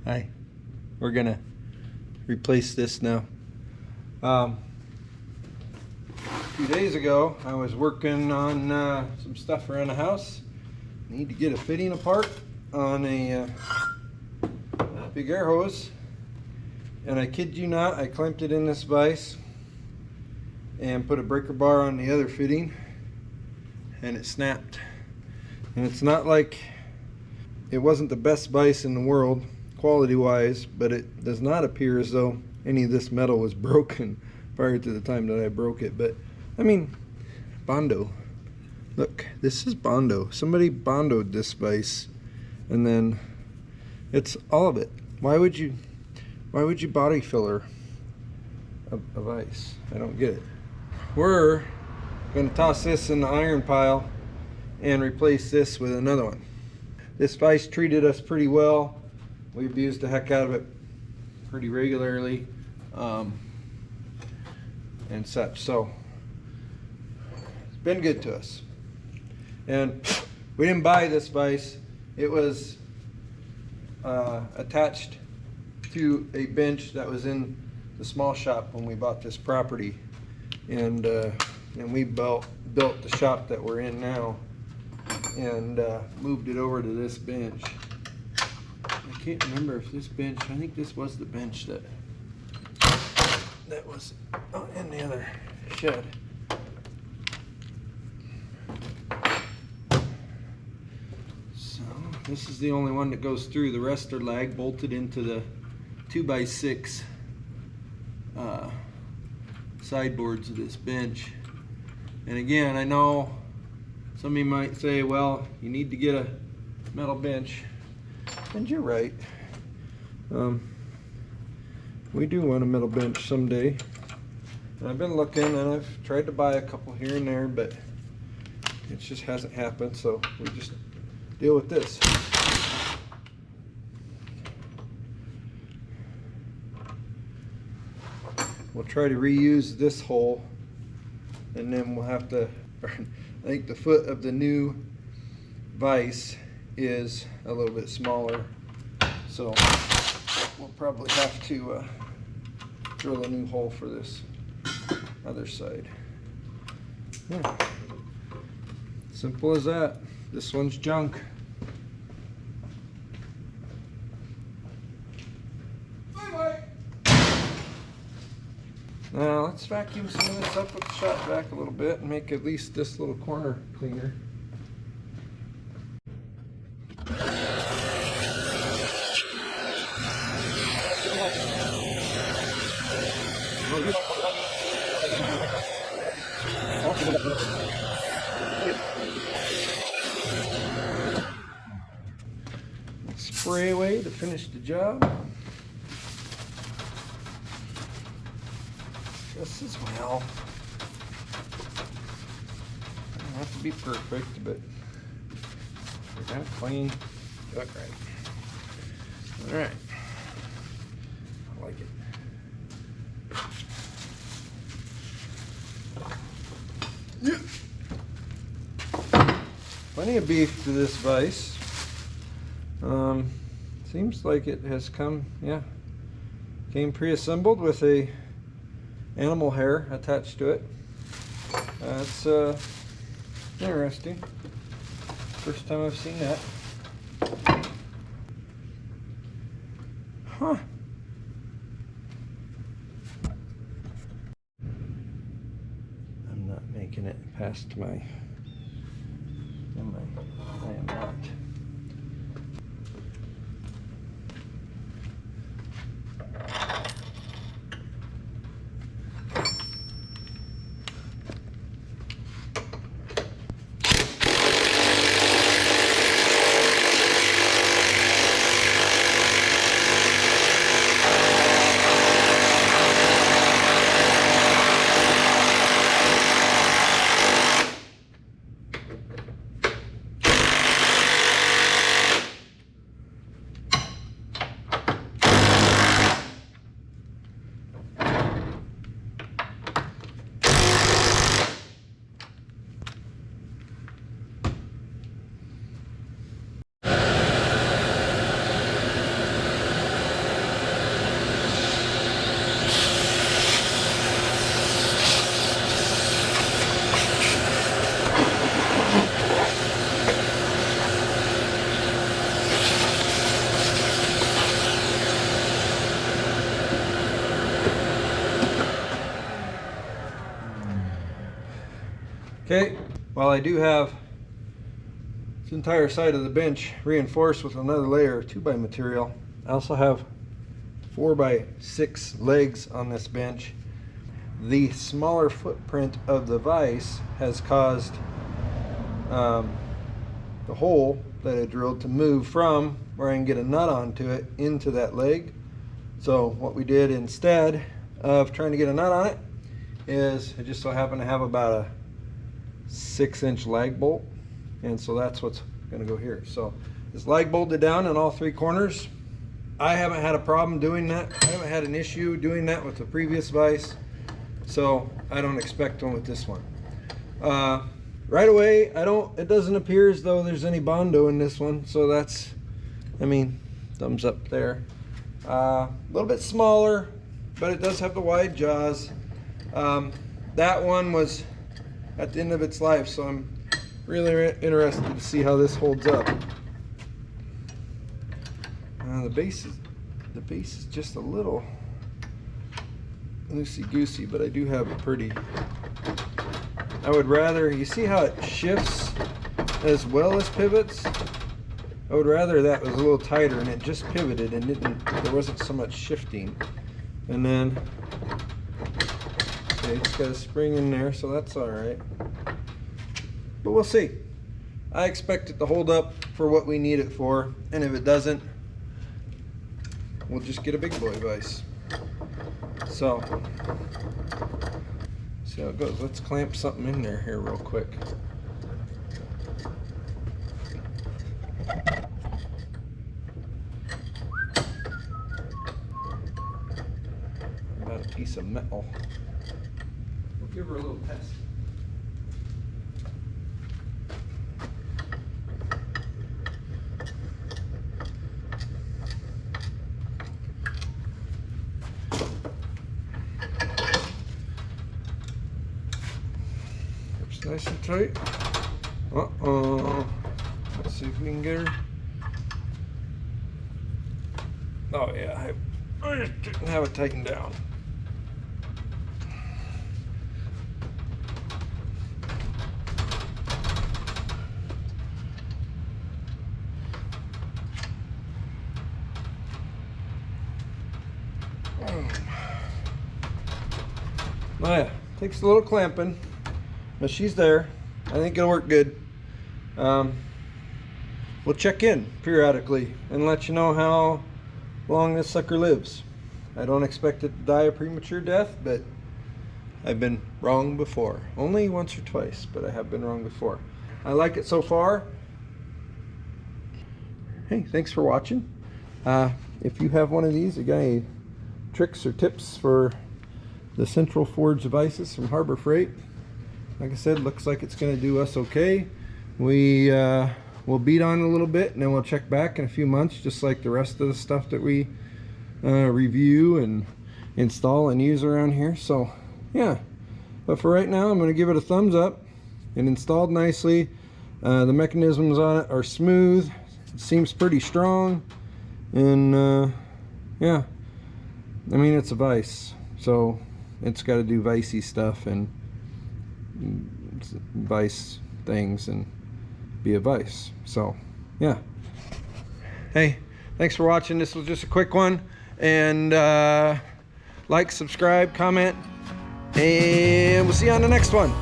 Hi. We're gonna replace this now. A few days ago, I was working on some stuff around the house. Need to get a fitting apart on a big air hose, and I kid you not, I clamped it in this vise and put a breaker bar on the other fitting, and it snapped. And it's not like it wasn't the best vise in the world quality wise, but it does not appear as though any of this metal was broken prior to the time that I broke it. But I mean, Bondo, look, this is Bondo. Somebody Bondoed this vise, and then it's all of it. Why would you body filler a vise? I don't get it. We're going to toss this in the iron pile and replace this with another one. This vise treated us pretty well. We've used the heck out of it pretty regularly and such, so it's been good to us. And we didn't buy this vise. It was attached to a bench that was in the small shop when we bought this property, and we built the shop that we're in now and moved it over to this bench. I can't remember if this bench, I think this was the bench that was in the other shed. So this is the only one that goes through. The rest are lag bolted into the 2x6 sideboards of this bench. And again, I know some of you might say, well, you need to get a metal bench. And you're right. We do want a metal bench someday. And I've been looking, and I've tried to buy a couple here and there, but it just hasn't happened, so we just deal with this. We'll try to reuse this hole, and then we'll have to, I think the foot of the new vise is a little bit smaller, so we'll probably have to drill a new hole for this other side. Yeah. Simple as that. This one's junk. Now let's vacuum some of this up with the shop vac a little bit and make at least this little corner cleaner. Spray away to finish the job. Just as well. Doesn't have to be perfect, but we're gonna clean, look right. All right, I like it. Plenty of beef to this vise. Seems like it has came pre-assembled with a animal hair attached to it. That's interesting. First time I've seen that. Huh. I'm not making it past my, I am not. while I do have this entire side of the bench reinforced with another layer of 2x material, I also have 4x6 legs on this bench. The smaller footprint of the vise has caused the hole that I drilled to move from where I can get a nut onto it into that leg. So what we did instead of trying to get a nut on it is I just so happen to have about a 6-inch lag bolt, and so that's what's going to go here. So it's lag bolted down in all 3 corners. I haven't had a problem doing that. I haven't had an issue doing that with the previous vise, so I don't expect one with this one. Right away, it doesn't appear as though there's any Bondo in this one, so that's, I mean, thumbs up there. A little bit smaller, but it does have the wide jaws. That one was at the end of its life, so I'm really interested to see how this holds up. The base is just a little loosey-goosey, but I do have a pretty, I would rather, you see how it shifts as well as pivots? I would rather that was a little tighter and it just pivoted and there wasn't so much shifting. And then, okay, it's got a spring in there, so that's all right. But we'll see. I expect it to hold up for what we need it for, and if it doesn't, we'll just get a big boy vise. So, see how it goes. Let's clamp something in there here real quick. Got a piece of metal. We'll give her a little test. Nice and tight. Let's see if we can get her. Oh yeah, I just didn't have it tightened down. Oh yeah, takes a little clamping. But she's there. I think it'll work good. We'll check in periodically and let you know how long this sucker lives. I don't expect it to die a premature death, but I've been wrong before. Only once or twice, but I have been wrong before. I like it so far. Hey, thanks for watching. If you have one of these, you got any tricks or tips for the Central Forge vices from Harbor Freight? Like I said, looks like it's going to do us okay. We'll beat on a little bit and then we'll check back in a few months, just like the rest of the stuff that we review and install and use around here. So yeah, but for right now I'm going to give it a thumbs up. It installed nicely. The mechanisms on it are smooth. It seems pretty strong, and yeah, I mean, it's a vise, so it's got to do vicey stuff and vise things and be a vise. So yeah, hey, thanks for watching. This was just a quick one, and like, subscribe, comment, and we'll see you on the next one.